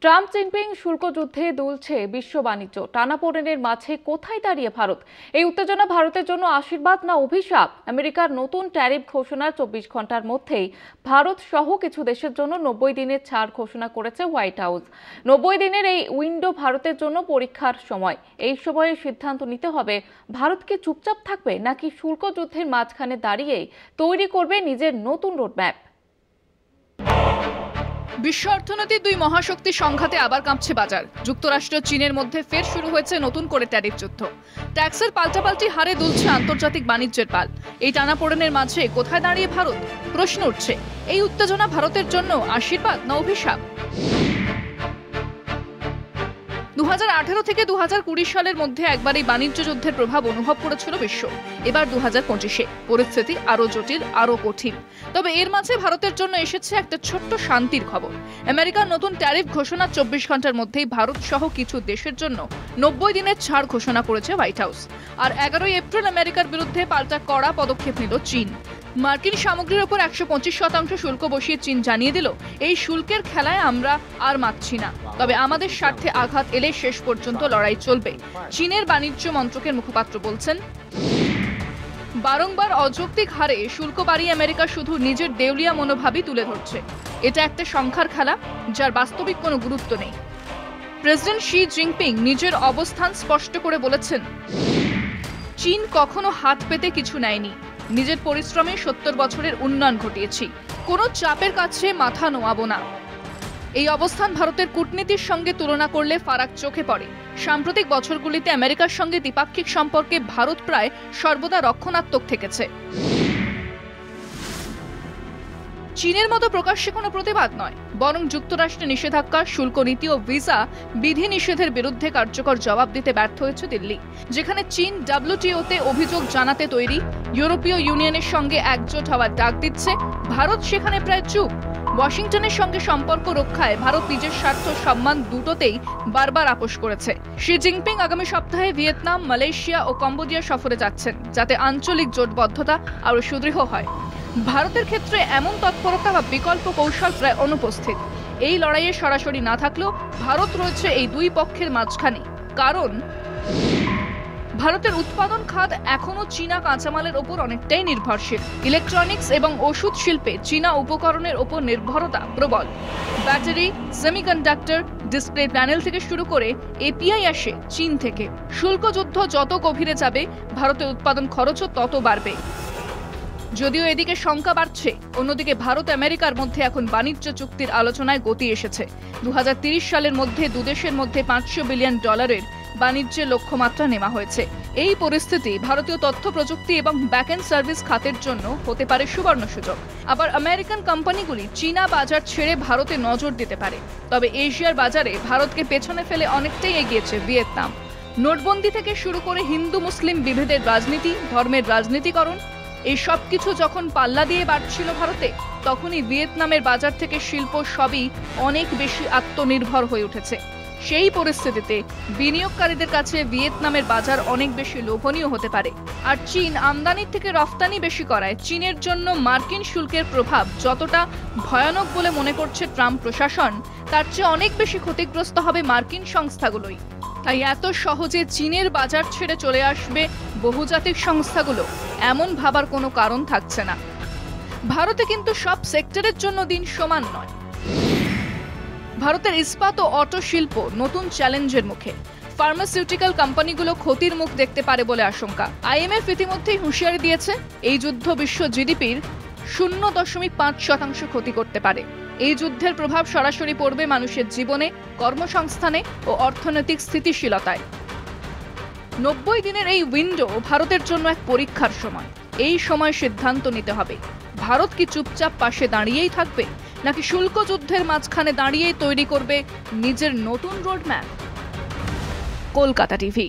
Trump Jinping শুল্ক যুদ্ধে দুলছে বিশ্ব বাণিজ্য। টানাপোড়েনের মাঝে কোথায় দাঁড়িয়ে ভারত? এই উত্তেজনা ভারতের জন্য আশীর্বাদ না অভিশাপ? আমেরিকার নতুন ট্যারিফ ঘোষণার 24 ঘন্টার মধ্যেই ভারত সহ কিছু দেশের জন্য 90 দিনের ছাড় ঘোষণা করেছে হোয়াইট হাউস। 90 দিনের এই উইন্ডো ভারতের জন্য পরীক্ষার সময়। এই সময়ে সিদ্ধান্ত নিতে হবে ভারত কি চুপচাপ থাকবে নাকি শুল্ক যুদ্ধের মাঝখানে দাঁড়িয়ে তৈরি করবে নিজের নতুন রোডম্যাপ। বিশ্ব অর্থনীতির দুই মহাশক্তির সংঘাতে আবার কাঁপছে বাজার। যুক্তরাষ্ট্র চীনের মধ্যে ফের শুরু হয়েছে নতুন করে ট্যারিফ যুদ্ধ। ট্যাক্সের পাল্টাপাল্টি হারে দুলছে আন্তর্জাতিক বাণিজ্যের পাল। এই টানাপোড়েনের মাঝে কোথায় দাঁড়িয়ে ভারত? প্রশ্ন উঠছে, এই উত্তেজনা ভারতের জন্য আশীর্বাদ না অভিশাপ? 2018 থেকে 2020 সালের মধ্যে একবার এই বাণিজ্য যুদ্ধের প্রভাব অনুভব করেছিল বিশ্ব। এবার 2025-এ পরিস্থিতি আরো জটিল, আরো কঠিন। তবে এর মাঝে ভারতের জন্য এসেছে একটা ছোট্ট শান্তির খবর। আমেরিকার নতুন ট্যারিফ ঘোষণার 24 ঘন্টার মধ্যেই ভারত সহ কিছু দেশের জন্য 90 দিনের ছাড় ঘোষণা করেছে হোয়াইট হাউস। আর 11 এপ্রিল আমেরিকার বিরুদ্ধে পাল্টা কড়া পদক্ষেপ নিল চীন। মার্কিন সামগ্রীর উপর 125% শুল্ক বসিয়ে চীন জানিয়ে দিল, এই শুল্কের খেলায় আমরা আর মাতছি না, তবে আমাদের স্বার্থে আঘাত এলে শেষ পর্যন্ত লড়াই চলবে। চীনের বাণিজ্য মন্ত্রকের মুখপাত্র বলছেন, বারংবার অযৌক্তিক হারে শুল্ক বাড়িয়ে আমেরিকা শুধু নিজের দেউলিয়া মনোভাবই তুলে ধরছে। এটা একটা সংখ্যার খেলা, যার বাস্তবিক কোনো গুরুত্ব নেই। প্রেসিডেন্ট শি জিনপিং নিজের অবস্থান স্পষ্ট করে বলেছেন, চীন কখনো হাত পেতে কিছু নেয়নি। নিজের পরিশ্রমে 70 বছরের উন্নয়ন ঘটিয়েছি, কোনো চাপের কাছে মাথা নোয়াবো না। এই অবস্থান ভারতের কূটনীতির সঙ্গে তুলনা করলে ফারাক চোখে পড়ে। সাম্প্রতিক বছরগুলিতে আমেরিকার সঙ্গে দ্বিপাক্ষিক সম্পর্কে ভারত প্রায় সর্বদা রক্ষণাত্মক থেকেছে। চীনের মতো প্রকাশ্যে কোনো প্রতিবাদ নয়, বরং যুক্তরাষ্ট্রের নিষেধাজ্ঞা, শুল্ক নীতি ও ভিসা বিধি নিষেধের বিরুদ্ধে কার্যকর জবাব দিতে ব্যর্থ হয়েছে দিল্লি। যেখানে চীন WTO-তে অভিযোগ জানাতে তৈরি, ইউরোপীয় ইউনিয়নের সঙ্গে একজোট হওয়ার ডাক দিচ্ছে, ভারত সেখানে প্রায় চুপ। ওয়াশিংটনের সঙ্গে সম্পর্ক রক্ষায় ভারত নিজের স্বার্থ সম্মান দুটোতেই বারবার আপোষ করেছে। শি জিনপিং আগামী সপ্তাহে ভিয়েতনাম, মালয়েশিয়া ও কম্বোডিয়া সফরে যাচ্ছেন, যাতে আঞ্চলিক জোটবদ্ধতা আরও সুদৃঢ় হয়। ভারতের ক্ষেত্রে এমন তৎপরতা বা বিকল্প কৌশল প্রায় অনুপস্থিত। এই লড়াইয়ে সরাসরি না থাকলেও ভারত রয়েছে এই দুই পক্ষের মাঝখানে, কারণ ভারতের উৎপাদন খাত এখনো চীনা কাঁচামালের ওপর অনেকটাই নির্ভরশীল। ইলেকট্রনিক্স এবং ওষুধ শিল্পে চীনা উপকরণের ওপর নির্ভরতা প্রবল। ব্যাটারি, সেমিকন্ডাক্টর, ডিসপ্লে প্যানেল থেকে শুরু করে API আসে চীন থেকে। শুল্ক যুদ্ধ যত গভীরে যাবে, ভারতের উৎপাদন খরচও তত বাড়বে। যদিও এদিকে শঙ্কা বাড়ছে, অন্যদিকে ভারত আমেরিকার মধ্যে এখন বাণিজ্য চুক্তির আলোচনায় গতি এসেছে। 2030 সালের মধ্যে দুদেশের মধ্যে $500 বিলিয়ন বাণিজ্যের লক্ষ্যমাত্রা নেওয়া হয়েছে। এই পরিস্থিতি ভারতীয় তথ্য প্রযুক্তি এবং ব্যাকএন্ড সার্ভিস খাতের জন্য হতে পারে সুবর্ণ সুযোগ। আবার আমেরিকান কোম্পানিগুলি চীনা বাজার ছেড়ে ভারতে নজর দিতে পারে। তবে এশিয়ার বাজারে ভারতকে পেছনে ফেলে অনেকটাই এগিয়েছে ভিয়েতনাম। নোটবন্দি থেকে শুরু করে হিন্দু মুসলিম বিভেদের রাজনীতি, ধর্মের রাজনীতিকরণ, এই সব কিছু যখন পাল্লা দিয়ে বাড়ছিল ভারতে, তখনই ভিয়েতনামের বাজার থেকে শিল্প সবই অনেক বেশি আত্মনির্ভর হয়ে উঠেছে। সেই পরিস্থিতিতে বিনিয়োগকারীদের কাছে ভিয়েতনামের বাজার অনেক বেশি লোভনীয় হতে পারে। আর চীন আমদানির থেকে রফতানি বেশি করায় চীনের জন্য মার্কিন শুল্কের প্রভাব যতটা ভয়ানক বলে মনে করছে ট্রাম্প প্রশাসন, তার চেয়ে অনেক বেশি ক্ষতিগ্রস্ত হবে মার্কিন সংস্থাগুলোই। তাই এত সহজে চীনের বাজার ছেড়ে চলে আসবে বহুজাতিক সংস্থাগুলো, এমন ভাবার কোনো কারণ থাকছে না। ভারতে কিন্তু সব সেক্টরের জন্য দিন সমান নয়। ভারতের ইস্পাত ও অটো শিল্প নতুন চ্যালেঞ্জের মুখে। ফার্মাসিউটিক্যাল কোম্পানিগুলো ক্ষতির মুখ দেখতে পারে বলে আশঙ্কা। IMF ইতিমধ্যেই হুঁশিয়ারি দিয়েছে, এই যুদ্ধ বিশ্ব GDP-র 0.5% ক্ষতি করতে পারে। এই যুদ্ধের প্রভাব সরাসরি পড়বে মানুষের জীবনে, কর্মসংস্থানে ও অর্থনৈতিক স্থিতিশীলতায়। 90 দিনের এই উইন্ডো ভারতের জন্য এক পরীক্ষার সময়। এই সময় সিদ্ধান্ত নিতে হবে, ভারত কি চুপচাপ পাশে দাঁড়িয়েই থাকবে নাকি শুল্ক যুদ্ধের মাঝখানে দাঁড়িয়েই তৈরি করবে নিজের নতুন রোডম্যাপ। কলকাতা টিভি।